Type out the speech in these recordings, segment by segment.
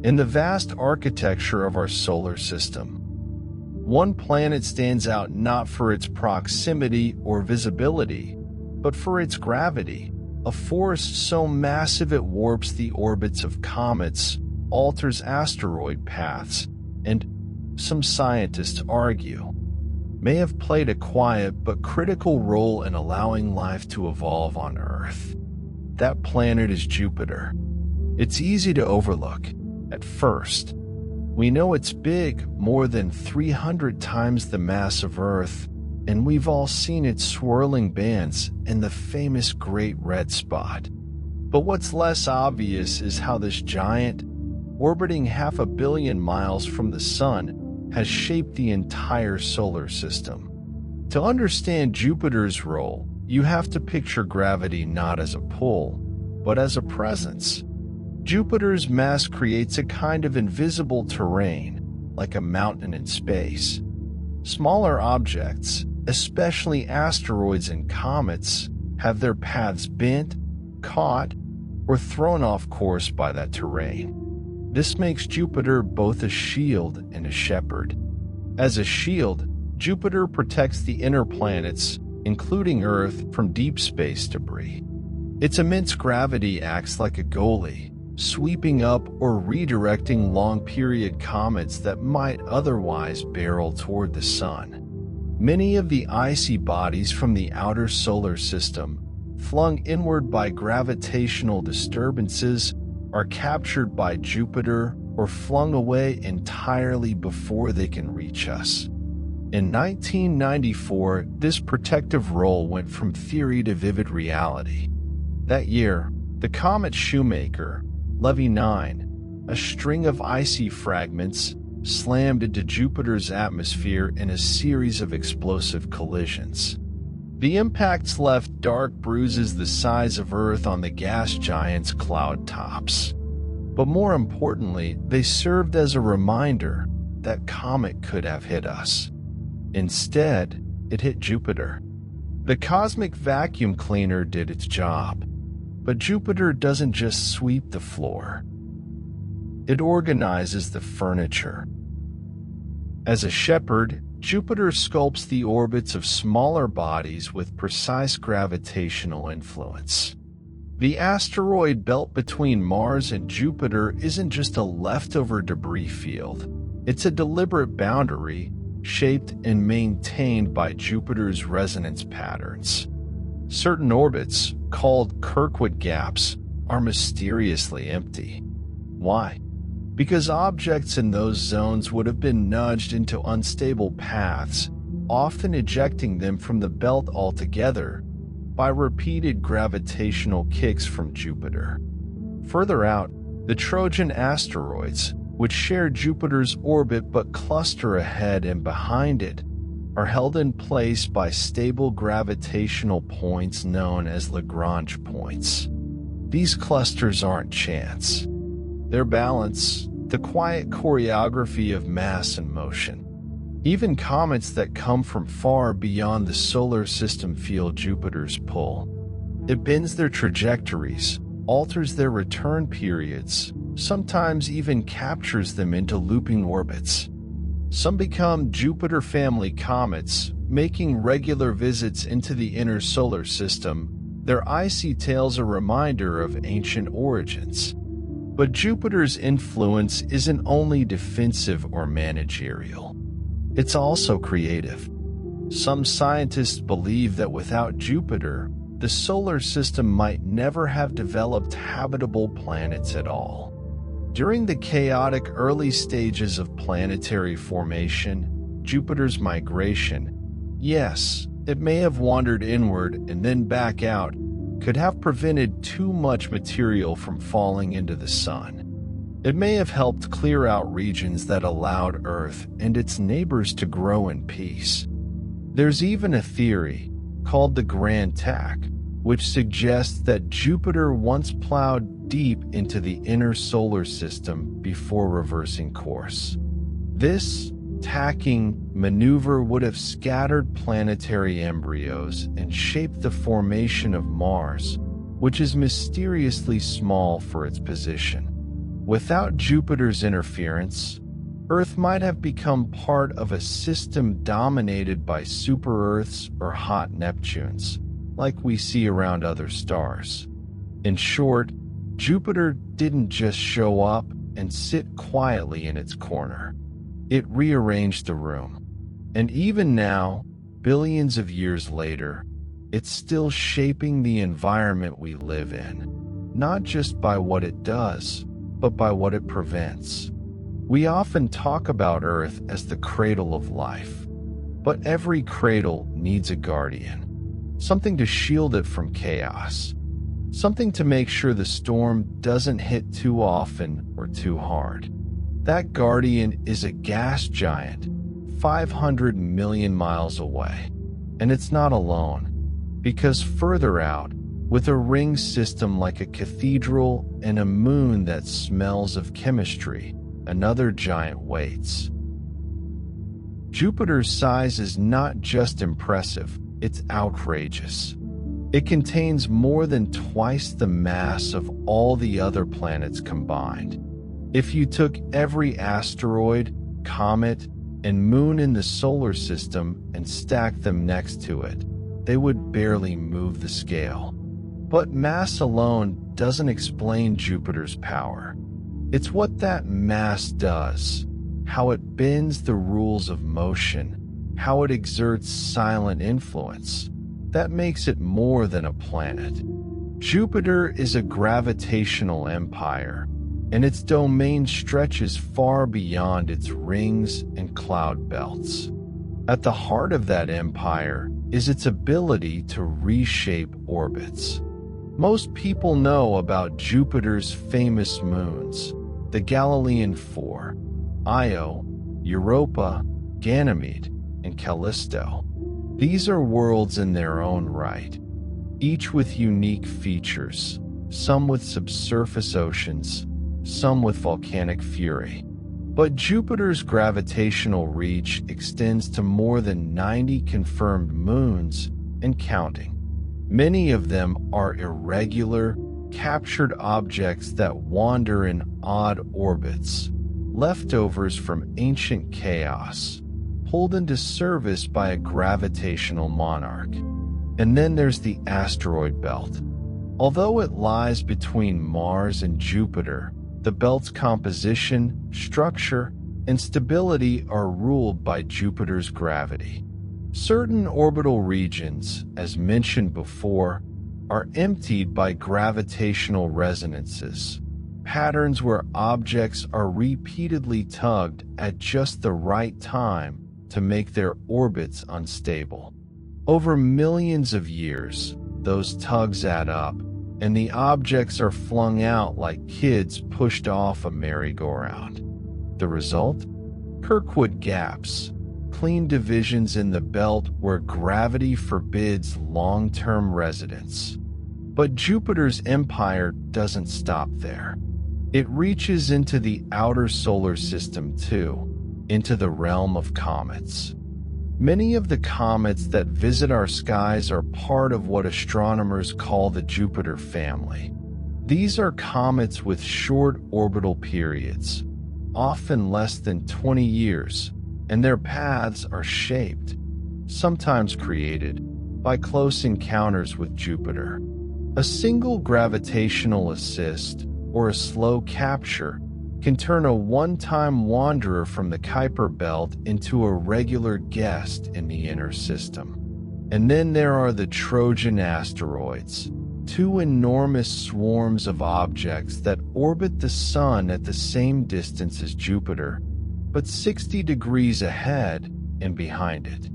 In the vast architecture of our solar system, one planet stands out not for its proximity or visibility, but for its gravity, a force so massive it warps the orbits of comets, alters asteroid paths, and, some scientists argue, may have played a quiet but critical role in allowing life to evolve on Earth. That planet is Jupiter. It's easy to overlook at first. We know it's big, more than 300 times the mass of Earth, and we've all seen its swirling bands and the famous Great Red Spot. But what's less obvious is how this giant, orbiting 500 million miles from the Sun, has shaped the entire solar system. To understand Jupiter's role, you have to picture gravity not as a pull, but as a presence. Jupiter's mass creates a kind of invisible terrain, like a mountain in space. Smaller objects, especially asteroids and comets, have their paths bent, caught, or thrown off course by that terrain. This makes Jupiter both a shield and a shepherd. As a shield, Jupiter protects the inner planets, including Earth, from deep space debris. Its immense gravity acts like a goalie, sweeping up or redirecting long-period comets that might otherwise barrel toward the Sun. Many of the icy bodies from the outer solar system, flung inward by gravitational disturbances, are captured by Jupiter or flung away entirely before they can reach us. In 1994, this protective role went from theory to vivid reality. That year, the comet Shoemaker, Levy 9, a string of icy fragments, slammed into Jupiter's atmosphere in a series of explosive collisions. The impacts left dark bruises the size of Earth on the gas giant's cloud tops. But more importantly, they served as a reminder that comet could have hit us. Instead, it hit Jupiter. The cosmic vacuum cleaner did its job. But Jupiter doesn't just sweep the floor. It organizes the furniture. As a shepherd, Jupiter sculpts the orbits of smaller bodies with precise gravitational influence. The asteroid belt between Mars and Jupiter isn't just a leftover debris field. It's a deliberate boundary, shaped and maintained by Jupiter's resonance patterns. Certain orbits, called Kirkwood gaps, are mysteriously empty. Why? Because objects in those zones would have been nudged into unstable paths, often ejecting them from the belt altogether by repeated gravitational kicks from Jupiter. Further out, the Trojan asteroids, which share Jupiter's orbit but cluster ahead and behind it, are held in place by stable gravitational points known as Lagrange points. These clusters aren't chance. Their balance, the quiet choreography of mass and motion. Even comets that come from far beyond the solar system feel Jupiter's pull. It bends their trajectories, alters their return periods, sometimes even captures them into looping orbits. Some become Jupiter family comets, making regular visits into the inner solar system, their icy tails a reminder of ancient origins. But Jupiter's influence isn't only defensive or managerial. It's also creative. Some scientists believe that without Jupiter, the solar system might never have developed habitable planets at all. During the chaotic early stages of planetary formation, Jupiter's migration, yes, it may have wandered inward and then back out, could have prevented too much material from falling into the Sun. It may have helped clear out regions that allowed Earth and its neighbors to grow in peace. There's even a theory, called the Grand Tack, which suggests that Jupiter once plowed deep into the inner solar system before reversing course. This tacking maneuver would have scattered planetary embryos and shaped the formation of Mars, which is mysteriously small for its position. Without Jupiter's interference, Earth might have become part of a system dominated by super-Earths or hot Neptunes, like we see around other stars. In short, Jupiter didn't just show up and sit quietly in its corner. It rearranged the room. And even now, billions of years later, it's still shaping the environment we live in, not just by what it does, but by what it prevents. We often talk about Earth as the cradle of life, but every cradle needs a guardian, something to shield it from chaos, something to make sure the storm doesn't hit too often or too hard. That guardian is a gas giant, 500 million miles away. And it's not alone, because further out, with a ring system like a cathedral and a moon that smells of chemistry, another giant waits. Jupiter's size is not just impressive, it's outrageous. It contains more than twice the mass of all the other planets combined. If you took every asteroid, comet, and moon in the solar system and stacked them next to it, they would barely move the scale. But mass alone doesn't explain Jupiter's power. It's what that mass does, how it bends the rules of motion, how it exerts silent influence, that makes it more than a planet. Jupiter is a gravitational empire, and its domain stretches far beyond its rings and cloud belts. At the heart of that empire is its ability to reshape orbits. Most people know about Jupiter's famous moons, the Galilean Four, Io, Europa, Ganymede, and Callisto. These are worlds in their own right, each with unique features, some with subsurface oceans, some with volcanic fury. But Jupiter's gravitational reach extends to more than 90 confirmed moons and counting. Many of them are irregular, captured objects that wander in odd orbits, leftovers from ancient chaos, pulled into service by a gravitational monarch. And then there's the asteroid belt. Although it lies between Mars and Jupiter, the belt's composition, structure, and stability are ruled by Jupiter's gravity. Certain orbital regions, as mentioned before, are emptied by gravitational resonances, patterns where objects are repeatedly tugged at just the right time to make their orbits unstable. Over millions of years, those tugs add up, and the objects are flung out like kids pushed off a merry-go-round. The result? Kirkwood gaps, clean divisions in the belt where gravity forbids long-term residence. But Jupiter's empire doesn't stop there. It reaches into the outer solar system too, into the realm of comets. Many of the comets that visit our skies are part of what astronomers call the Jupiter family. These are comets with short orbital periods, often less than 20 years, and their paths are shaped, sometimes created, by close encounters with Jupiter. A single gravitational assist, or a slow capture, can turn a one-time wanderer from the Kuiper belt into a regular guest in the inner system. And then there are the Trojan asteroids, two enormous swarms of objects that orbit the Sun at the same distance as Jupiter, but 60 degrees ahead and behind it.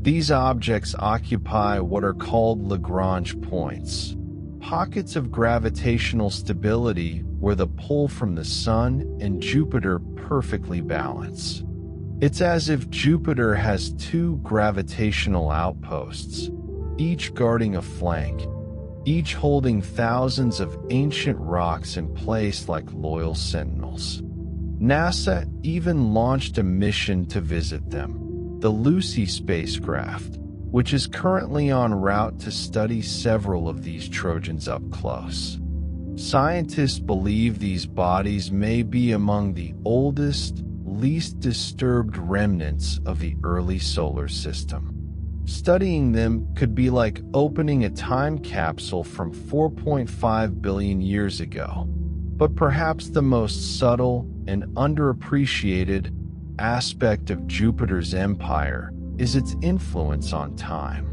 These objects occupy what are called Lagrange points, pockets of gravitational stability where the pull from the Sun and Jupiter perfectly balance. It's as if Jupiter has two gravitational outposts, each guarding a flank, each holding thousands of ancient rocks in place like loyal sentinels. NASA even launched a mission to visit them, the Lucy spacecraft, which is currently en route to study several of these Trojans up close. Scientists believe these bodies may be among the oldest, least disturbed remnants of the early solar system. Studying them could be like opening a time capsule from 4.5 billion years ago. But perhaps the most subtle and underappreciated aspect of Jupiter's empire is its influence on time.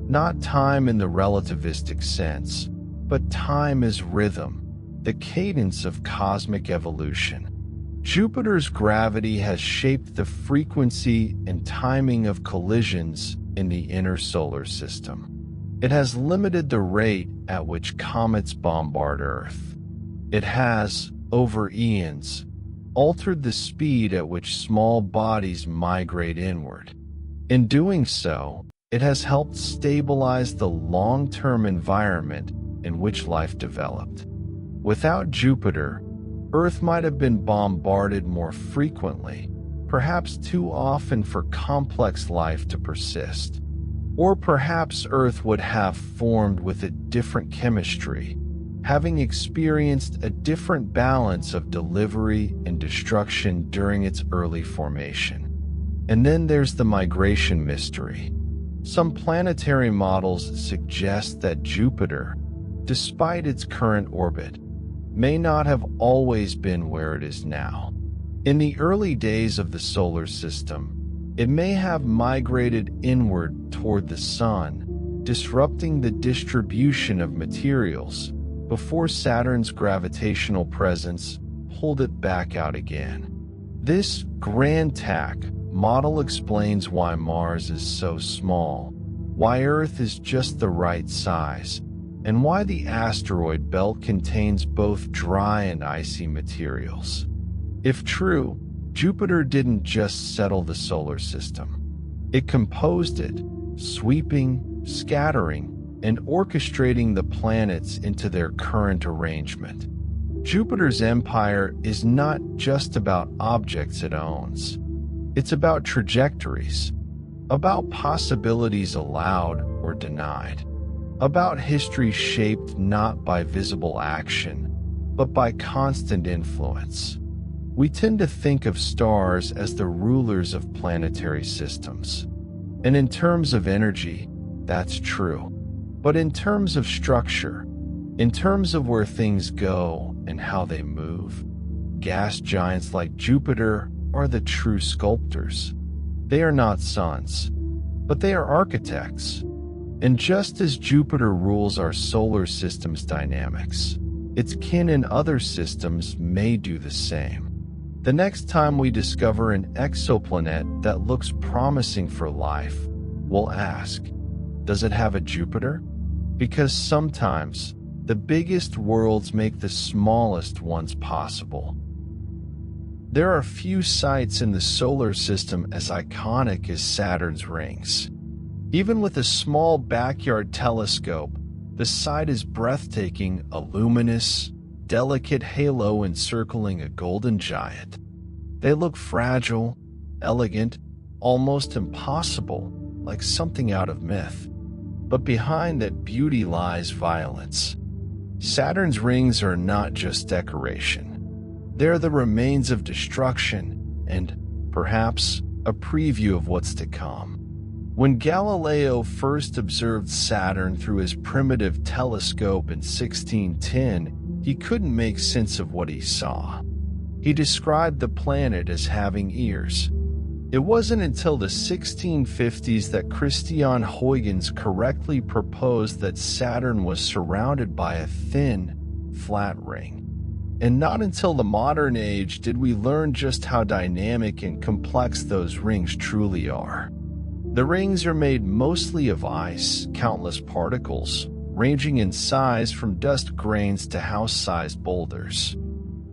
Not time in the relativistic sense, but time as rhythm, the cadence of cosmic evolution. Jupiter's gravity has shaped the frequency and timing of collisions in the inner solar system. It has limited the rate at which comets bombard Earth. It has, over eons, altered the speed at which small bodies migrate inward. In doing so, it has helped stabilize the long-term environment in which life developed. Without Jupiter, Earth might have been bombarded more frequently, perhaps too often for complex life to persist. Or perhaps Earth would have formed with a different chemistry, having experienced a different balance of delivery and destruction during its early formation. And then there's the migration mystery. Some planetary models suggest that Jupiter, despite its current orbit, may not have always been where it is now. In the early days of the solar system, it may have migrated inward toward the Sun, disrupting the distribution of materials before Saturn's gravitational presence pulled it back out again. This grand tack model explains why Mars is so small, why Earth is just the right size, and why the asteroid belt contains both dry and icy materials. If true, Jupiter didn't just settle the solar system. It composed it, sweeping, scattering, and orchestrating the planets into their current arrangement. Jupiter's empire is not just about objects it owns. It's about trajectories, about possibilities allowed or denied, about history shaped not by visible action, but by constant influence. We tend to think of stars as the rulers of planetary systems. And in terms of energy, that's true. But in terms of structure, in terms of where things go and how they move, gas giants like Jupiter are the true sculptors. They are not suns, but they are architects. And just as Jupiter rules our solar system's dynamics, its kin in other systems may do the same. The next time we discover an exoplanet that looks promising for life, we'll ask, does it have a Jupiter? Because sometimes, the biggest worlds make the smallest ones possible. There are few sights in the solar system as iconic as Saturn's rings. Even with a small backyard telescope, the sight is breathtaking, a luminous, delicate halo encircling a golden giant. They look fragile, elegant, almost impossible, like something out of myth. But behind that beauty lies violence. Saturn's rings are not just decoration. They're the remains of destruction and, perhaps, a preview of what's to come. When Galileo first observed Saturn through his primitive telescope in 1610, he couldn't make sense of what he saw. He described the planet as having ears. It wasn't until the 1650s that Christian Huygens correctly proposed that Saturn was surrounded by a thin, flat ring. And not until the modern age did we learn just how dynamic and complex those rings truly are. The rings are made mostly of ice, countless particles, ranging in size from dust grains to house-sized boulders.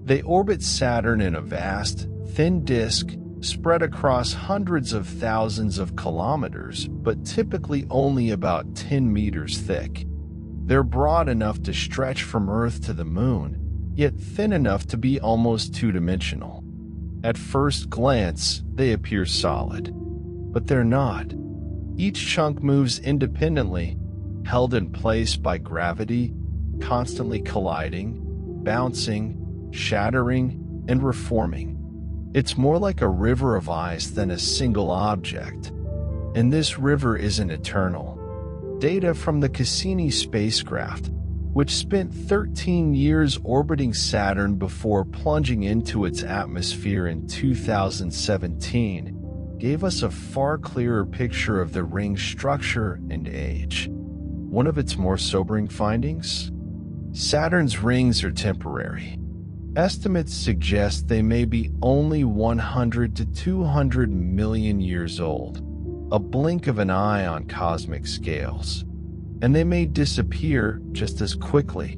They orbit Saturn in a vast, thin disk spread across hundreds of thousands of kilometers, but typically only about 10 meters thick. They're broad enough to stretch from Earth to the Moon, yet thin enough to be almost two-dimensional. At first glance, they appear solid, but they're not. Each chunk moves independently, held in place by gravity, constantly colliding, bouncing, shattering, and reforming. It's more like a river of ice than a single object. And this river isn't eternal. Data from the Cassini spacecraft, which spent 13 years orbiting Saturn before plunging into its atmosphere in 2017, gave us a far clearer picture of the ring's structure and age. One of its more sobering findings? Saturn's rings are temporary. Estimates suggest they may be only 100 to 200 million years old, a blink of an eye on cosmic scales. And they may disappear just as quickly.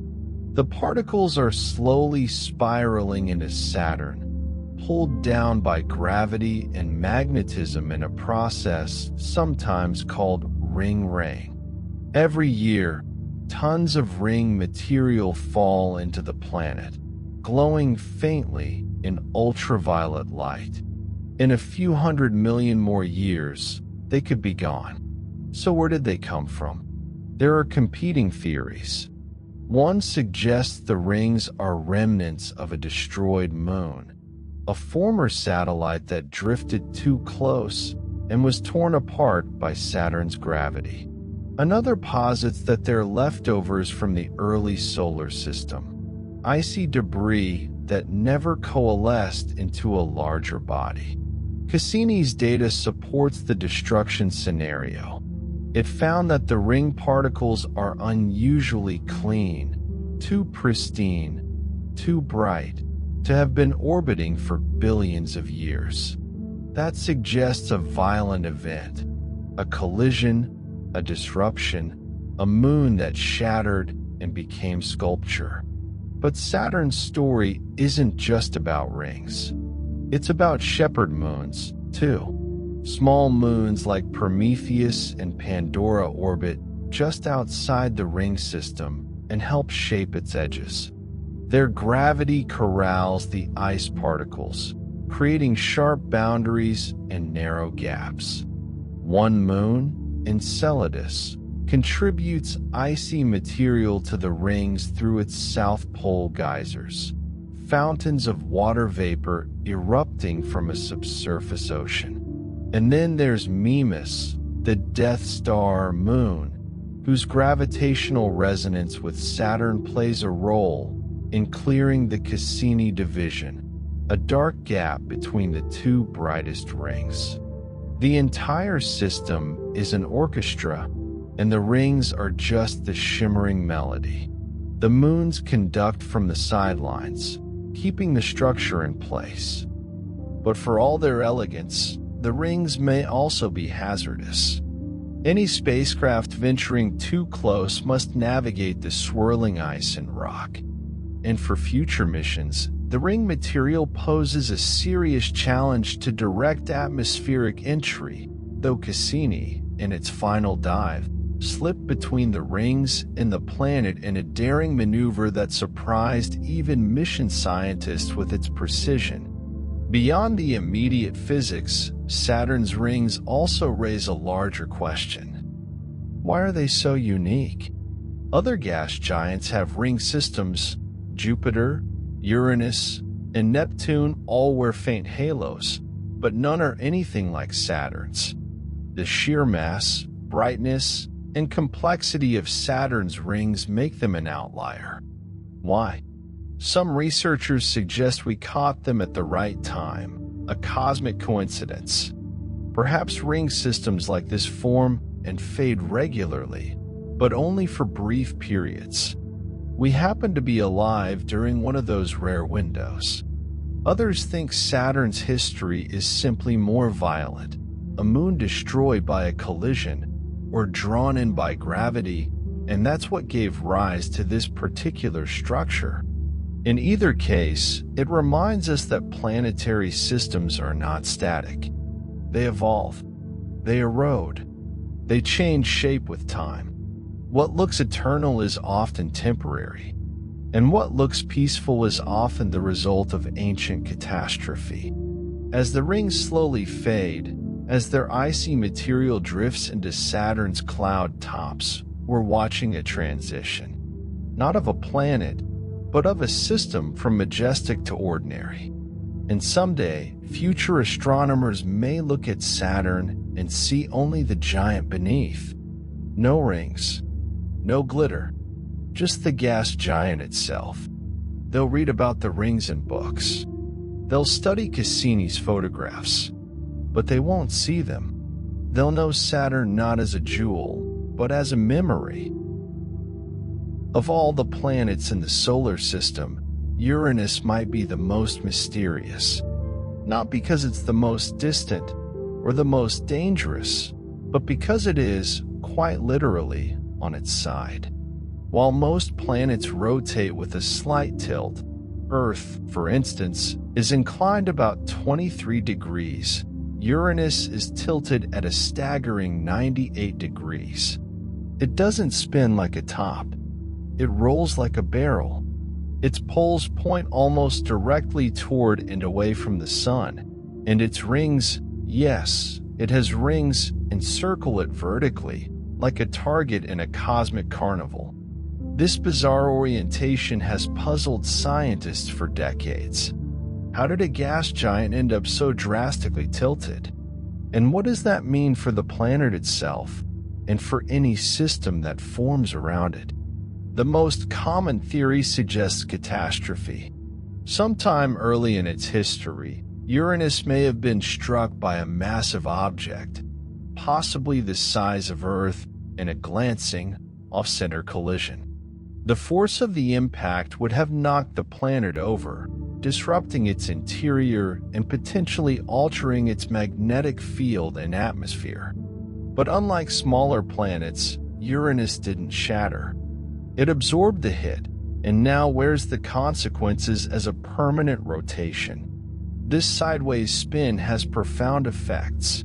The particles are slowly spiraling into Saturn, pulled down by gravity and magnetism in a process sometimes called ring-raying. Every year, tons of ring material fall into the planet, glowing faintly in ultraviolet light. In a few 100 million more years, they could be gone. So where did they come from? There are competing theories. One suggests the rings are remnants of a destroyed moon, a former satellite that drifted too close and was torn apart by Saturn's gravity. Another posits that they're leftovers from the early solar system, icy debris that never coalesced into a larger body. Cassini's data supports the destruction scenario. It found that the ring particles are unusually clean, too pristine, too bright, to have been orbiting for billions of years. That suggests a violent event, a collision, a disruption, a moon that shattered and became sculpture. But Saturn's story isn't just about rings. It's about shepherd moons, too. Small moons like Prometheus and Pandora orbit just outside the ring system and help shape its edges. Their gravity corrals the ice particles, creating sharp boundaries and narrow gaps. One moon, Enceladus, contributes icy material to the rings through its South Pole geysers, fountains of water vapor erupting from a subsurface ocean. And then there's Mimas, the Death Star moon, whose gravitational resonance with Saturn plays a role in clearing the Cassini division, a dark gap between the two brightest rings. The entire system is an orchestra, and the rings are just the shimmering melody. The moons conduct from the sidelines, keeping the structure in place. But for all their elegance, the rings may also be hazardous. Any spacecraft venturing too close must navigate the swirling ice and rock. And for future missions, the ring material poses a serious challenge to direct atmospheric entry, though Cassini, in its final dive, slipped between the rings and the planet in a daring maneuver that surprised even mission scientists with its precision. Beyond the immediate physics, Saturn's rings also raise a larger question. Why are they so unique? Other gas giants have ring systems. Jupiter, Uranus, and Neptune all wear faint halos, but none are anything like Saturn's. The sheer mass, brightness, and complexity of Saturn's rings make them an outlier. Why? Some researchers suggest we caught them at the right time, a cosmic coincidence. Perhaps ring systems like this form and fade regularly, but only for brief periods. We happen to be alive during one of those rare windows. Others think Saturn's history is simply more violent, a moon destroyed by a collision or drawn in by gravity, and that's what gave rise to this particular structure. In either case, it reminds us that planetary systems are not static. They evolve. They erode. They change shape with time. What looks eternal is often temporary, and what looks peaceful is often the result of ancient catastrophe. As the rings slowly fade, as their icy material drifts into Saturn's cloud tops, we're watching a transition, not of a planet, but of a system from majestic to ordinary. And someday, future astronomers may look at Saturn and see only the giant beneath. No rings, no glitter, just the gas giant itself. They'll read about the rings in books. They'll study Cassini's photographs, but they won't see them. They'll know Saturn not as a jewel, but as a memory. Of all the planets in the solar system, Uranus might be the most mysterious. Not because it's the most distant or the most dangerous, but because it is, quite literally, on its side. While most planets rotate with a slight tilt, Earth, for instance, is inclined about 23 degrees. Uranus is tilted at a staggering 98 degrees. It doesn't spin like a top. It rolls like a barrel. Its poles point almost directly toward and away from the sun, and its rings, yes, it has rings, encircle it vertically, like a target in a cosmic carnival. This bizarre orientation has puzzled scientists for decades. How did a gas giant end up so drastically tilted? And what does that mean for the planet itself, and for any system that forms around it? The most common theory suggests catastrophe. Sometime early in its history, Uranus may have been struck by a massive object, possibly the size of Earth, in a glancing, off-center collision. The force of the impact would have knocked the planet over, disrupting its interior and potentially altering its magnetic field and atmosphere. But unlike smaller planets, Uranus didn't shatter. It absorbed the hit, and now wears the consequences as a permanent rotation. This sideways spin has profound effects.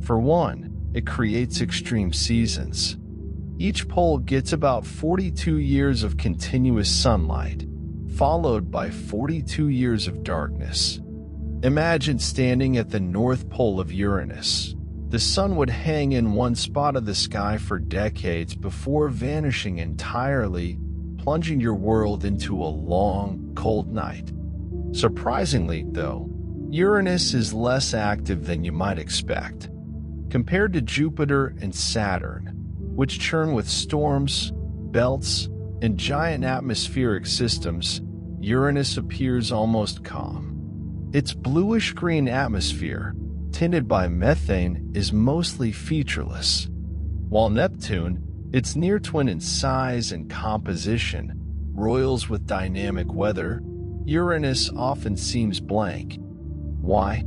For one, it creates extreme seasons. Each pole gets about 42 years of continuous sunlight, followed by 42 years of darkness. Imagine standing at the North Pole of Uranus. The sun would hang in one spot of the sky for decades before vanishing entirely, plunging your world into a long, cold night. Surprisingly, though, Uranus is less active than you might expect. Compared to Jupiter and Saturn, which churn with storms, belts, and giant atmospheric systems, Uranus appears almost calm. Its bluish-green atmosphere, tinted by methane, is mostly featureless, while Neptune, its near-twin in size and composition, roils with dynamic weather. Uranus often seems blank. Why?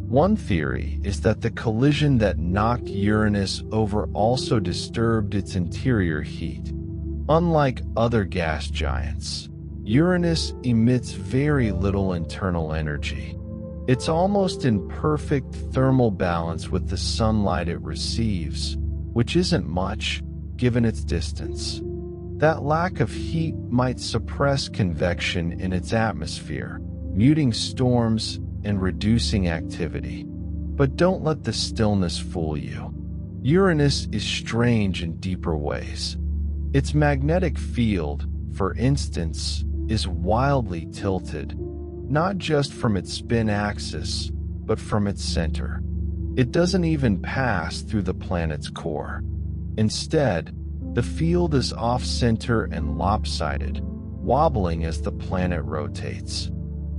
One theory is that the collision that knocked Uranus over also disturbed its interior heat. Unlike other gas giants, Uranus emits very little internal energy. It's almost in perfect thermal balance with the sunlight it receives, which isn't much, given its distance. That lack of heat might suppress convection in its atmosphere, muting storms and reducing activity. But don't let the stillness fool you. Uranus is strange in deeper ways. Its magnetic field, for instance, is wildly tilted, not just from its spin axis, but from its center. It doesn't even pass through the planet's core. Instead, the field is off-center and lopsided, wobbling as the planet rotates.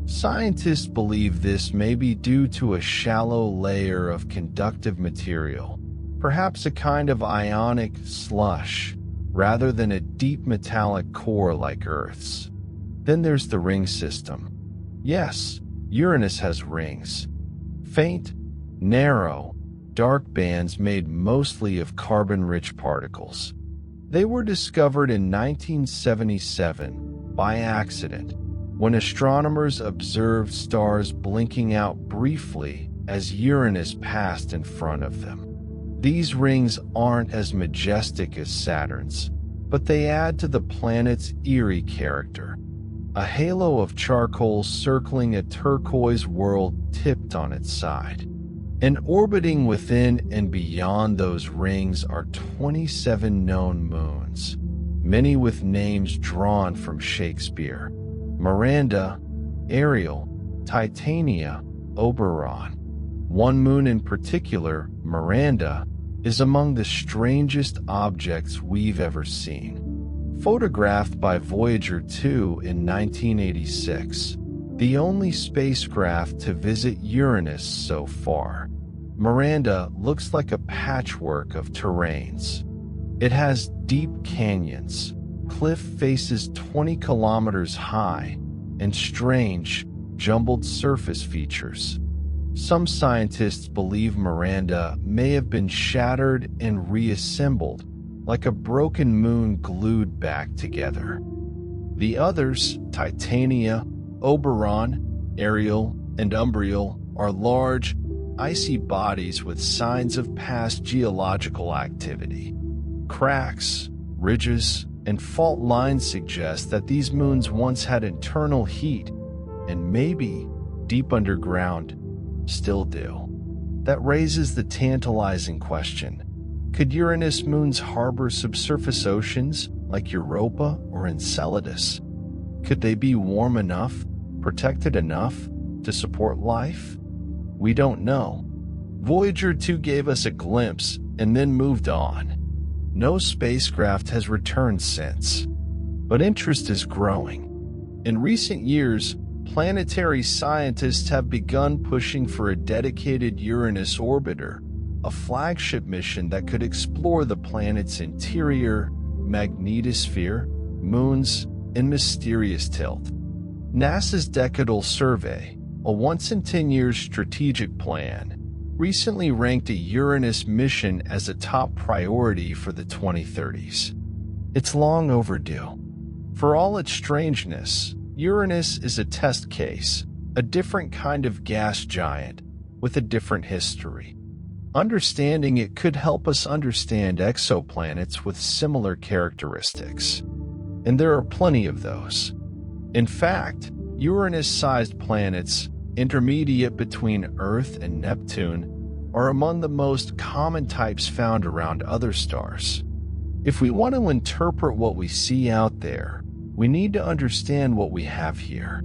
Scientists believe this may be due to a shallow layer of conductive material, perhaps a kind of ionic slush, rather than a deep metallic core like Earth's. Then there's the ring system. Yes, Uranus has rings. Faint, narrow, dark bands made mostly of carbon-rich particles. They were discovered in 1977 by accident, when astronomers observed stars blinking out briefly as Uranus passed in front of them. These rings aren't as majestic as Saturn's, but they add to the planet's eerie character. A halo of charcoal circling a turquoise world tipped on its side. And orbiting within and beyond those rings are 27 known moons, many with names drawn from Shakespeare. Miranda, Ariel, Titania, Oberon. One moon in particular, Miranda, is among the strangest objects we've ever seen. Photographed by Voyager 2 in 1986, the only spacecraft to visit Uranus so far, Miranda looks like a patchwork of terrains. It has deep canyons, cliff faces 20 kilometers high, and strange, jumbled surface features. Some scientists believe Miranda may have been shattered and reassembled, like a broken moon glued back together. The others, Titania, Oberon, Ariel, and Umbriel, are large, icy bodies with signs of past geological activity. Cracks, ridges, and fault lines suggest that these moons once had internal heat, and maybe, deep underground, still do. That raises the tantalizing question: could Uranus moons harbor subsurface oceans like Europa or Enceladus? Could they be warm enough, protected enough, to support life? We don't know. Voyager 2 gave us a glimpse and then moved on. No spacecraft has returned since, but interest is growing. In recent years, planetary scientists have begun pushing for a dedicated Uranus orbiter, a flagship mission that could explore the planet's interior, magnetosphere, moons, and mysterious tilt. NASA's Decadal Survey, a once-in-10-years strategic plan, recently ranked a Uranus mission as a top priority for the 2030s. It's long overdue. For all its strangeness, Uranus is a test case, a different kind of gas giant with a different history. Understanding it could help us understand exoplanets with similar characteristics. And there are plenty of those. In fact, Uranus-sized planets, intermediate between Earth and Neptune, are among the most common types found around other stars. If we want to interpret what we see out there, we need to understand what we have here.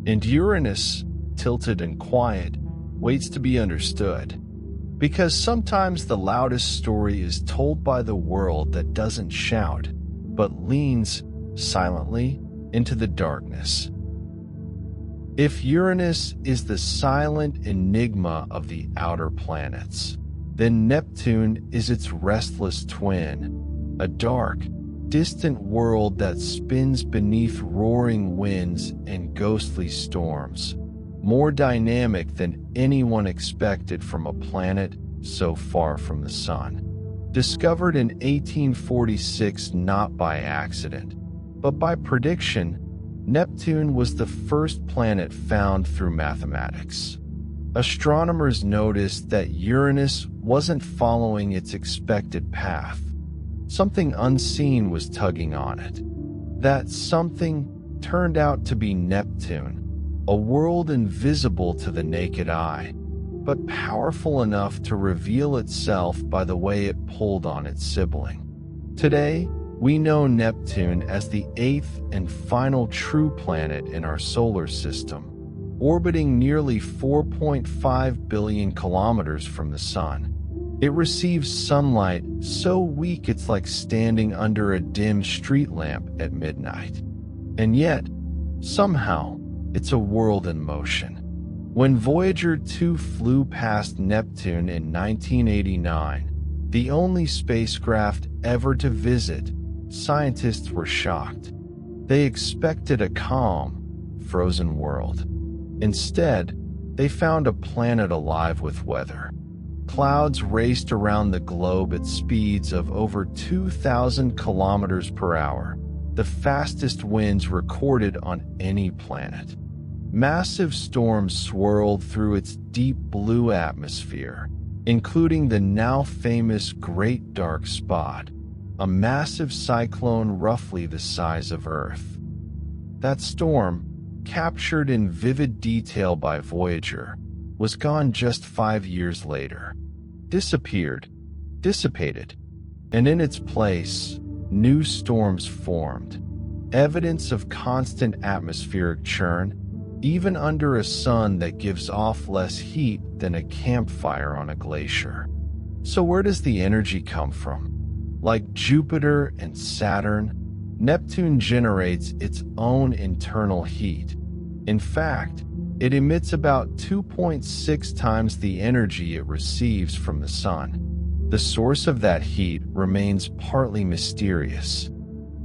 And Uranus, tilted and quiet, waits to be understood. Because sometimes the loudest story is told by the world that doesn't shout, but leans silently into the darkness. If Uranus is the silent enigma of the outer planets, then Neptune is its restless twin, a dark, distant world that spins beneath roaring winds and ghostly storms, more dynamic than anyone expected from a planet so far from the Sun. Discovered in 1846 not by accident, but by prediction, Neptune was the first planet found through mathematics. Astronomers noticed that Uranus wasn't following its expected path. Something unseen was tugging on it. That something turned out to be Neptune, a world invisible to the naked eye, but powerful enough to reveal itself by the way it pulled on its sibling. Today, we know Neptune as the eighth and final true planet in our solar system, orbiting nearly 4.5 billion kilometers from the Sun. It receives sunlight so weak it's like standing under a dim street lamp at midnight. And yet, somehow, it's a world in motion. When Voyager 2 flew past Neptune in 1989, the only spacecraft ever to visit, scientists were shocked. They expected a calm, frozen world. Instead, they found a planet alive with weather. Clouds raced around the globe at speeds of over 2,000 kilometers per hour, the fastest winds recorded on any planet. Massive storms swirled through its deep blue atmosphere, including the now famous Great Dark Spot, a massive cyclone roughly the size of Earth. That storm, captured in vivid detail by Voyager, was gone just 5 years later. Dissipated, and in its place, new storms formed. evidence of constant atmospheric churn, even under a sun that gives off less heat than a campfire on a glacier. So where does the energy come from? Like Jupiter and Saturn, Neptune generates its own internal heat. In fact, it emits about 2.6 times the energy it receives from the sun. The source of that heat remains partly mysterious.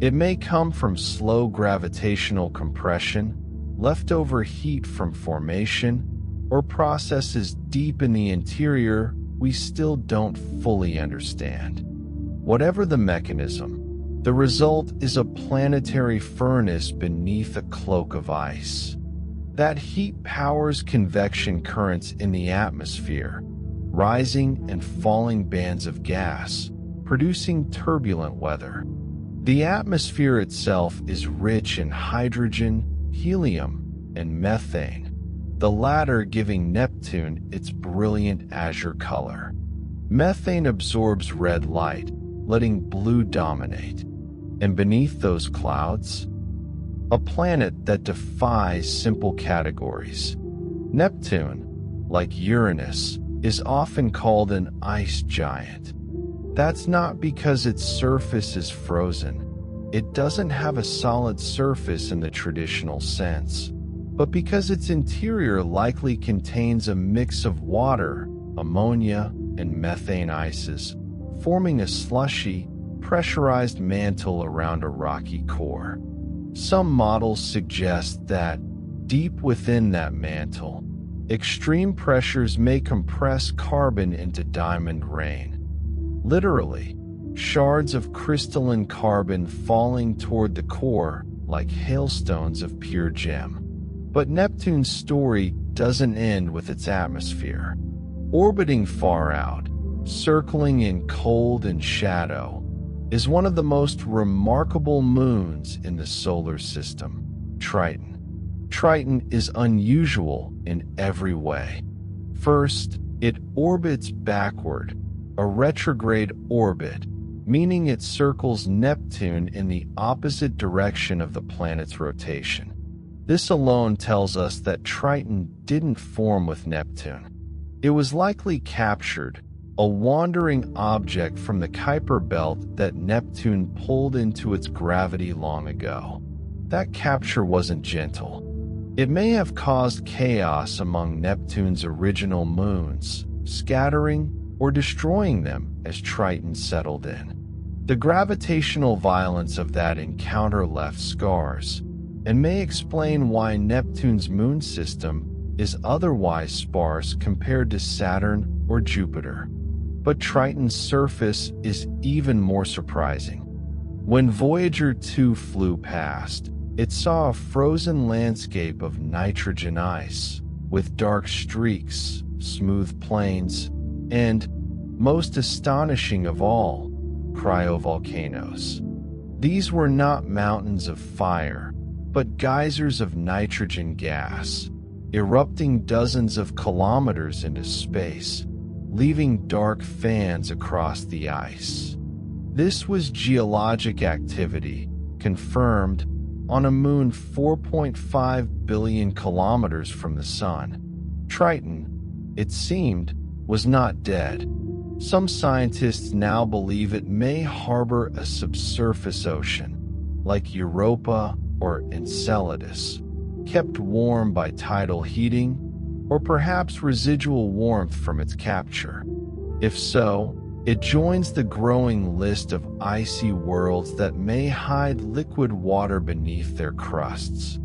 It may come from slow gravitational compression, leftover heat from formation, or processes deep in the interior we still don't fully understand. Whatever the mechanism, the result is a planetary furnace beneath a cloak of ice. That heat powers convection currents in the atmosphere, rising and falling bands of gas, producing turbulent weather. The atmosphere itself is rich in hydrogen, helium, and methane, the latter giving Neptune its brilliant azure color. Methane absorbs red light, letting blue dominate. And beneath those clouds, a planet that defies simple categories. Neptune, like Uranus, is often called an ice giant. That's not because its surface is frozen. It doesn't have a solid surface in the traditional sense, but because its interior likely contains a mix of water, ammonia, and methane ices, forming a slushy, pressurized mantle around a rocky core. Some models suggest that, deep within that mantle, extreme pressures may compress carbon into diamond rain. Literally, shards of crystalline carbon falling toward the core like hailstones of pure gem. But Neptune's story doesn't end with its atmosphere. Orbiting far out, circling in cold and shadow, is one of the most remarkable moons in the solar system, Triton. Triton is unusual in every way. First, it orbits backward, a retrograde orbit, meaning it circles Neptune in the opposite direction of the planet's rotation. This alone tells us that Triton didn't form with Neptune. It was likely captured, a wandering object from the Kuiper belt that Neptune pulled into its gravity long ago. That capture wasn't gentle. It may have caused chaos among Neptune's original moons, scattering or destroying them as Triton settled in. The gravitational violence of that encounter left scars, and may explain why Neptune's moon system is otherwise sparse compared to Saturn or Jupiter. But Triton's surface is even more surprising. When Voyager 2 flew past, it saw a frozen landscape of nitrogen ice, with dark streaks, smooth plains, and, most astonishing of all, cryovolcanoes. These were not mountains of fire, but geysers of nitrogen gas, erupting dozens of kilometers into space, leaving dark fans across the ice. This was geologic activity, confirmed, on a moon 4.5 billion kilometers from the Sun. Triton, it seemed, was not dead. Some scientists now believe it may harbor a subsurface ocean, like Europa or Enceladus, kept warm by tidal heating, or perhaps residual warmth from its capture. If so, it joins the growing list of icy worlds that may hide liquid water beneath their crusts.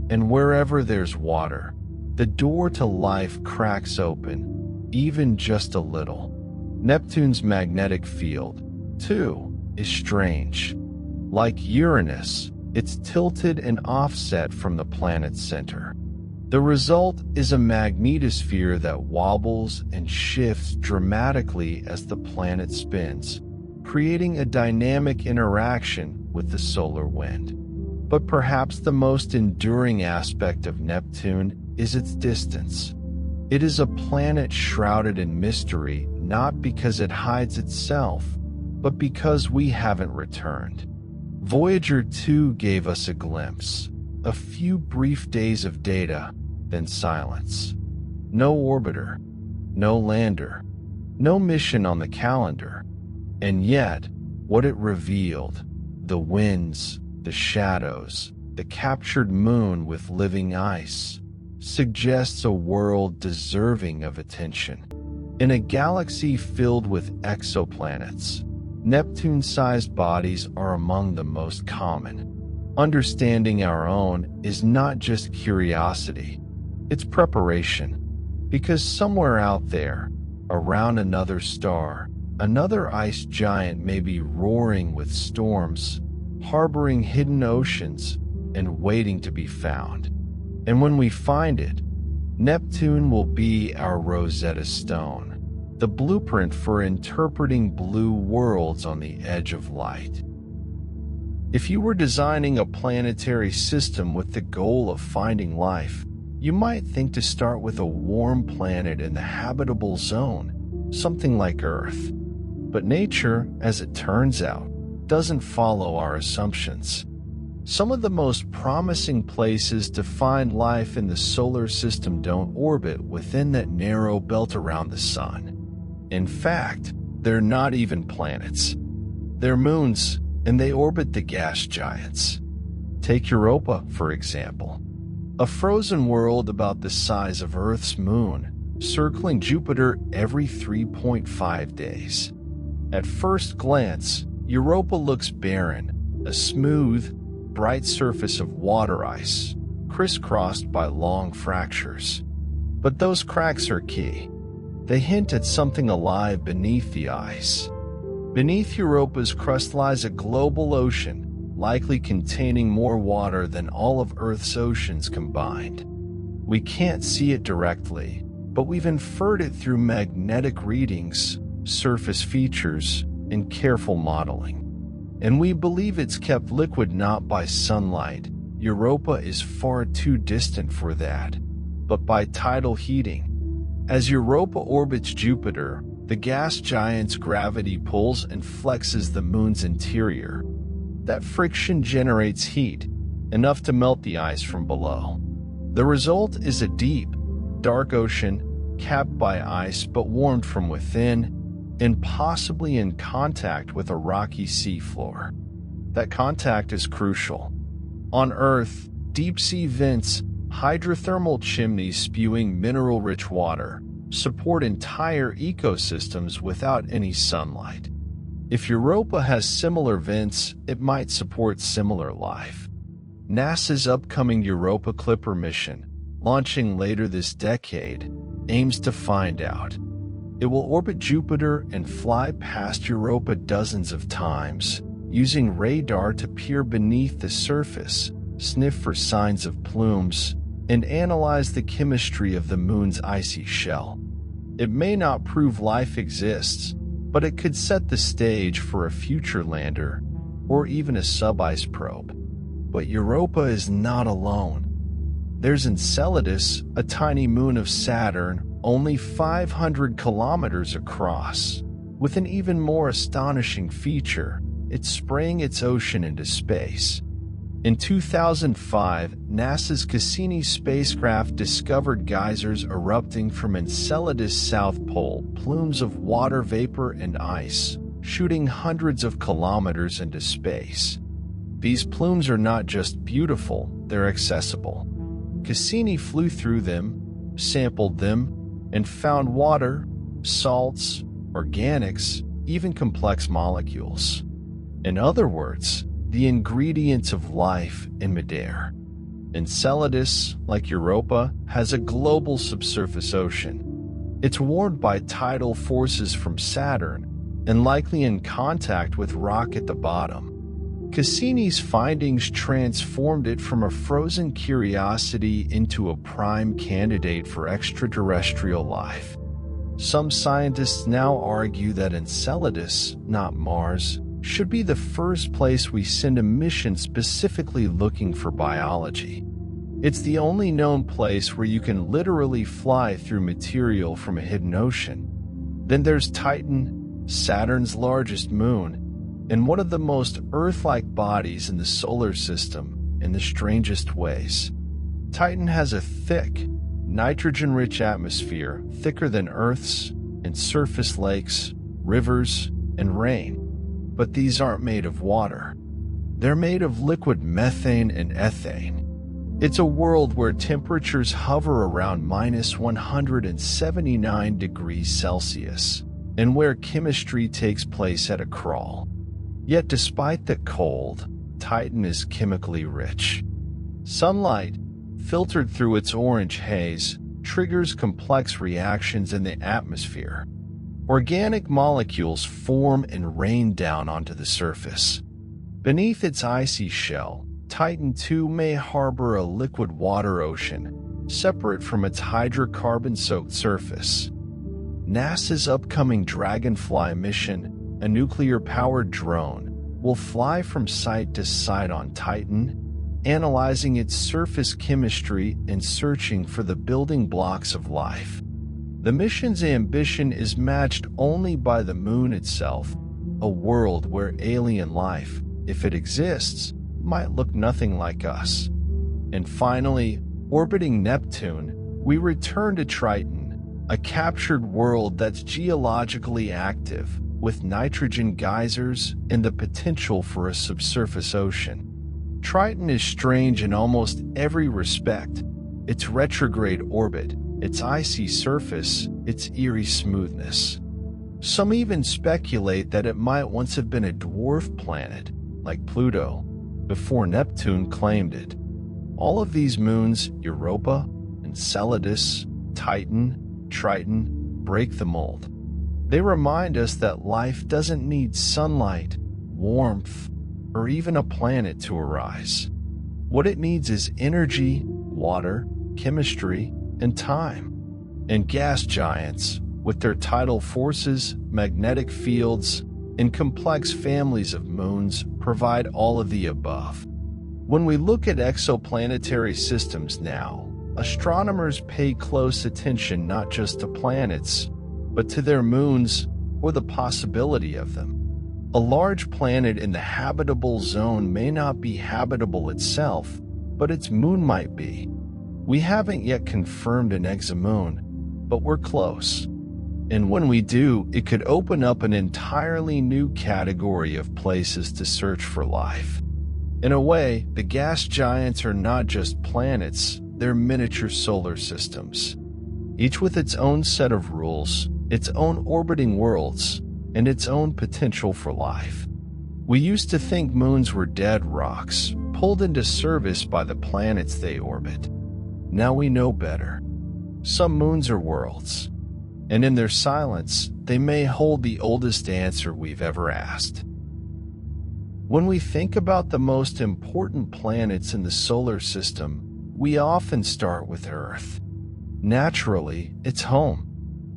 And wherever there's water, the door to life cracks open, even just a little. Neptune's magnetic field, too, is strange. Like Uranus, it's tilted and offset from the planet's center. The result is a magnetosphere that wobbles and shifts dramatically as the planet spins, creating a dynamic interaction with the solar wind. But perhaps the most enduring aspect of Neptune is its distance. It is a planet shrouded in mystery, not because it hides itself, but because we haven't returned. Voyager 2 gave us a glimpse, a few brief days of data, then silence. No orbiter, no lander, no mission on the calendar. And yet, what it revealed, the winds, the shadows, the captured moon with living ice, suggests a world deserving of attention. In a galaxy filled with exoplanets, Neptune-sized bodies are among the most common. Understanding our own is not just curiosity, it's preparation. Because somewhere out there, around another star, another ice giant may be roaring with storms, harboring hidden oceans, and waiting to be found. And when we find it, Neptune will be our Rosetta Stone, the blueprint for interpreting blue worlds on the edge of light. If you were designing a planetary system with the goal of finding life, you might think to start with a warm planet in the habitable zone, something like Earth. But nature, as it turns out, doesn't follow our assumptions. Some of the most promising places to find life in the solar system don't orbit within that narrow belt around the sun. In fact, they're not even planets. They're moons, and they orbit the gas giants. Take Europa, for example. A frozen world about the size of Earth's moon, circling Jupiter every 3.5 days. At first glance, Europa looks barren, a smooth, bright surface of water ice, crisscrossed by long fractures. But those cracks are key. They hint at something alive beneath the ice. Beneath Europa's crust lies a global ocean, likely containing more water than all of Earth's oceans combined. We can't see it directly, but we've inferred it through magnetic readings, surface features, and careful modeling. And we believe it's kept liquid not by sunlight. Europa is far too distant for that, but by tidal heating. As Europa orbits Jupiter, the gas giant's gravity pulls and flexes the moon's interior. That friction generates heat, enough to melt the ice from below. The result is a deep, dark ocean, capped by ice but warmed from within, and possibly in contact with a rocky seafloor. That contact is crucial. On Earth, deep-sea vents, hydrothermal chimneys spewing mineral-rich water, support entire ecosystems without any sunlight. If Europa has similar vents, it might support similar life. NASA's upcoming Europa Clipper mission, launching later this decade, aims to find out. It will orbit Jupiter and fly past Europa dozens of times, using radar to peer beneath the surface, sniff for signs of plumes, and analyze the chemistry of the moon's icy shell. It may not prove life exists, but it could set the stage for a future lander, or even a sub-ice probe. But Europa is not alone. There's Enceladus, a tiny moon of Saturn, only 500 kilometers across. With an even more astonishing feature, it's spraying its ocean into space. In 2005, NASA's Cassini spacecraft discovered geysers erupting from Enceladus' south pole, plumes of water vapor and ice, shooting hundreds of kilometers into space. These plumes are not just beautiful, they're accessible. Cassini flew through them, sampled them, and found water, salts, organics, even complex molecules. In other words, the ingredients of life in midair. Enceladus, like Europa, has a global subsurface ocean. It's warmed by tidal forces from Saturn and likely in contact with rock at the bottom. Cassini's findings transformed it from a frozen curiosity into a prime candidate for extraterrestrial life. Some scientists now argue that Enceladus, not Mars, should be the first place we send a mission specifically looking for biology. It's the only known place where you can literally fly through material from a hidden ocean. Then there's Titan, Saturn's largest moon. and one of the most Earth-like bodies in the solar system in the strangest ways. Titan has a thick, nitrogen-rich atmosphere, thicker than Earth's, and surface lakes, rivers, and rain. But these aren't made of water. They're made of liquid methane and ethane. It's a world where temperatures hover around -179 degrees Celsius, and where chemistry takes place at a crawl. Yet despite the cold, Titan is chemically rich. Sunlight, filtered through its orange haze, triggers complex reactions in the atmosphere. Organic molecules form and rain down onto the surface. Beneath its icy shell, Titan II may harbor a liquid water ocean, separate from its hydrocarbon-soaked surface. NASA's upcoming Dragonfly mission, a nuclear-powered drone, will fly from site to site on Titan, analyzing its surface chemistry and searching for the building blocks of life. The mission's ambition is matched only by the moon itself, a world where alien life, if it exists, might look nothing like us. And finally, orbiting Neptune, we return to Triton, a captured world that's geologically active, with nitrogen geysers and the potential for a subsurface ocean. Triton is strange in almost every respect: its retrograde orbit, its icy surface, its eerie smoothness. Some even speculate that it might once have been a dwarf planet, like Pluto, before Neptune claimed it. All of these moons, Europa, Enceladus, Titan, Triton, break the mold. They remind us that life doesn't need sunlight, warmth, or even a planet to arise. What it needs is energy, water, chemistry, and time. And gas giants, with their tidal forces, magnetic fields, and complex families of moons, provide all of the above. When we look at exoplanetary systems now, astronomers pay close attention not just to planets, but to their moons or the possibility of them. A large planet in the habitable zone may not be habitable itself, but its moon might be. We haven't yet confirmed an exomoon, but we're close. And when we do, it could open up an entirely new category of places to search for life. In a way, the gas giants are not just planets, they're miniature solar systems, each with its own set of rules, its own orbiting worlds, and its own potential for life. We used to think moons were dead rocks, pulled into service by the planets they orbit. Now we know better. Some moons are worlds, and in their silence, they may hold the oldest answer we've ever asked. When we think about the most important planets in the solar system, we often start with Earth. Naturally, it's home.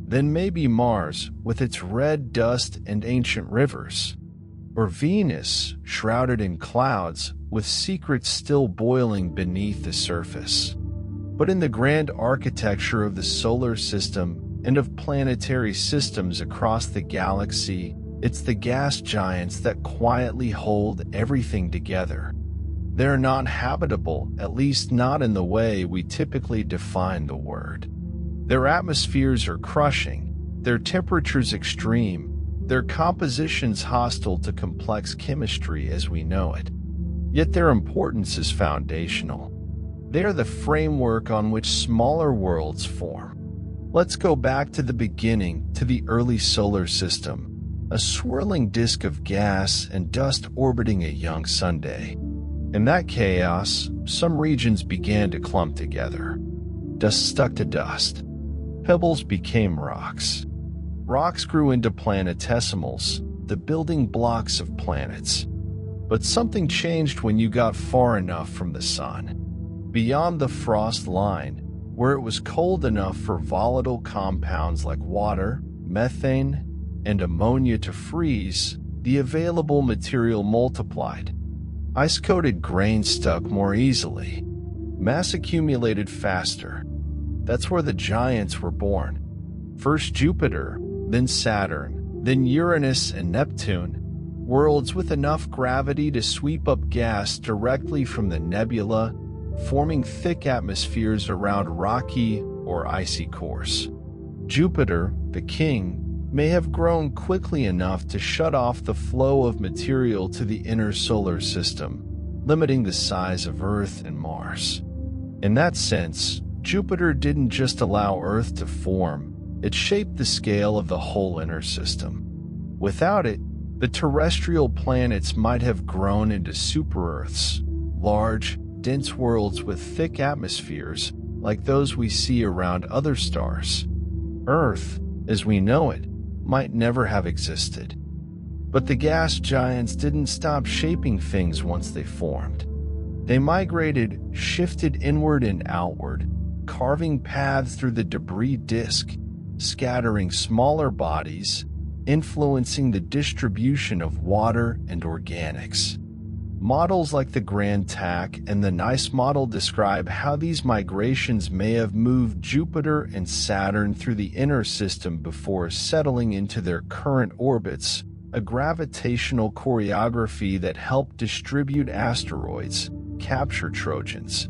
Then maybe Mars, with its red dust and ancient rivers. Or Venus, shrouded in clouds, with secrets still boiling beneath the surface. But in the grand architecture of the solar system and of planetary systems across the galaxy, it's the gas giants that quietly hold everything together. They're not habitable, at least not in the way we typically define the word. Their atmospheres are crushing, their temperatures extreme, their compositions hostile to complex chemistry as we know it. Yet their importance is foundational. They are the framework on which smaller worlds form. Let's go back to the beginning, to the early solar system, a swirling disk of gas and dust orbiting a young Sunday. In that chaos, some regions began to clump together. Dust stuck to dust. Pebbles became rocks. Rocks grew into planetesimals, the building blocks of planets. But something changed when you got far enough from the sun. Beyond the frost line, where it was cold enough for volatile compounds like water, methane, and ammonia to freeze, the available material multiplied. Ice-coated grain stuck more easily. Mass accumulated faster. That's where the giants were born. First Jupiter, then Saturn, then Uranus and Neptune. worlds with enough gravity to sweep up gas directly from the nebula, forming thick atmospheres around rocky or icy cores. Jupiter, the king, may have grown quickly enough to shut off the flow of material to the inner solar system, limiting the size of Earth and Mars. In that sense, Jupiter didn't just allow Earth to form, it shaped the scale of the whole inner system. Without it, the terrestrial planets might have grown into super-Earths, large, dense worlds with thick atmospheres like those we see around other stars. Earth, as we know it, might never have existed. But the gas giants didn't stop shaping things once they formed. They migrated, shifted inward and outward, carving paths through the debris disk, scattering smaller bodies, influencing the distribution of water and organics. Models like the Grand Tack and the NICE model describe how these migrations may have moved Jupiter and Saturn through the inner system before settling into their current orbits, a gravitational choreography that helped distribute asteroids, capture Trojans,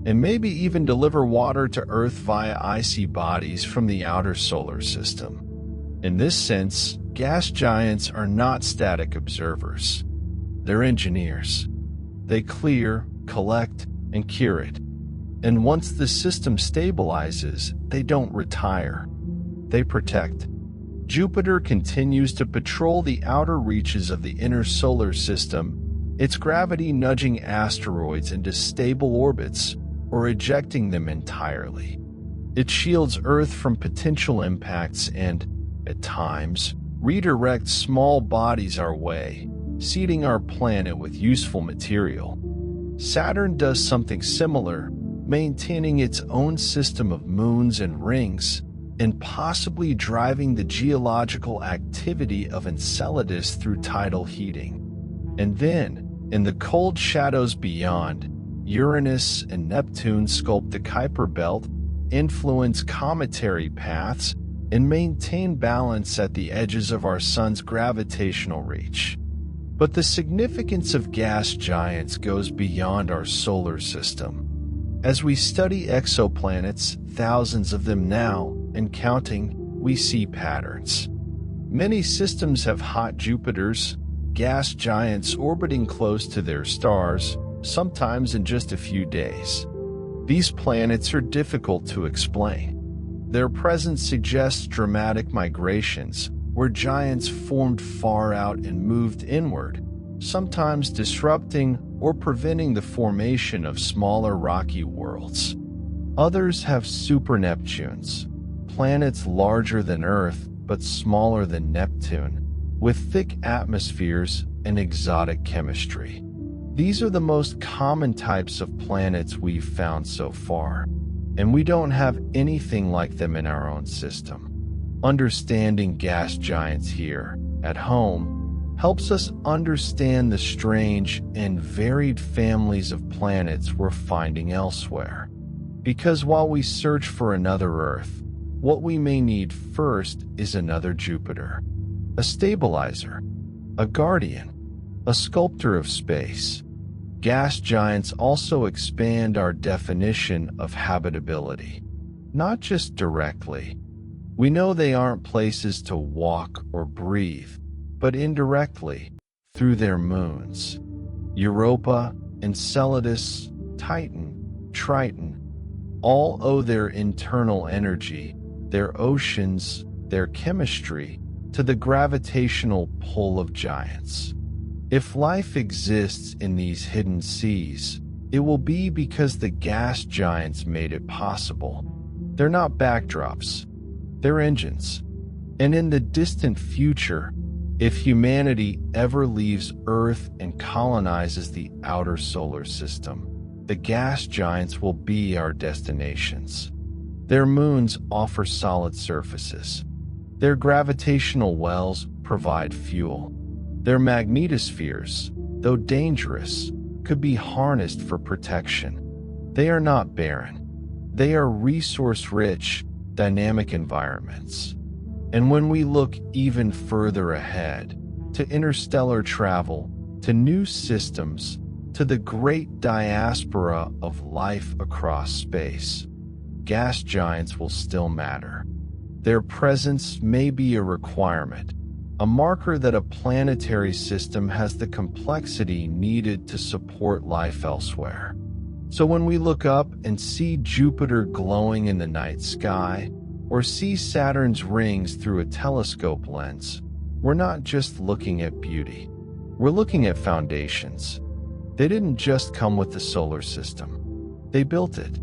and maybe even deliver water to Earth via icy bodies from the outer solar system. In this sense, gas giants are not static observers. They're engineers. They clear, collect, and curate. And once the system stabilizes, they don't retire. They protect. Jupiter continues to patrol the outer reaches of the inner solar system, its gravity nudging asteroids into stable orbits or ejecting them entirely. It shields Earth from potential impacts and, at times, redirects small bodies our way, seeding our planet with useful material. Saturn does something similar, maintaining its own system of moons and rings, and possibly driving the geological activity of Enceladus through tidal heating. And then, in the cold shadows beyond, Uranus and Neptune sculpt the Kuiper Belt, influence cometary paths, and maintain balance at the edges of our Sun's gravitational reach. But the significance of gas giants goes beyond our solar system. As we study exoplanets, thousands of them now, and counting, we see patterns. Many systems have hot Jupiters, gas giants orbiting close to their stars, sometimes in just a few days. These planets are difficult to explain. Their presence suggests dramatic migrations, where giants formed far out and moved inward, sometimes disrupting or preventing the formation of smaller rocky worlds. Others have super Neptunes, planets larger than Earth but smaller than Neptune, with thick atmospheres and exotic chemistry. These are the most common types of planets we've found so far, and we don't have anything like them in our own system. Understanding gas giants here, at home, helps us understand the strange and varied families of planets we're finding elsewhere. Because while we search for another Earth, what we may need first is another Jupiter, a stabilizer, a guardian, a sculptor of space. Gas giants also expand our definition of habitability, not just directly. We know they aren't places to walk or breathe, but indirectly, through their moons. Europa, Enceladus, Titan, Triton, all owe their internal energy, their oceans, their chemistry, to the gravitational pull of giants. If life exists in these hidden seas, it will be because the gas giants made it possible. They're not backdrops. They're engines. And in the distant future, if humanity ever leaves Earth and colonizes the outer solar system, the gas giants will be our destinations. Their moons offer solid surfaces. Their gravitational wells provide fuel. Their magnetospheres, though dangerous, could be harnessed for protection. They are not barren. They are resource-rich, dynamic environments. And when we look even further ahead, to interstellar travel, to new systems, to the great diaspora of life across space, gas giants will still matter. Their presence may be a requirement, a marker that a planetary system has the complexity needed to support life elsewhere. So when we look up and see Jupiter glowing in the night sky, or see Saturn's rings through a telescope lens, we're not just looking at beauty. We're looking at foundations. They didn't just come with the solar system. They built it.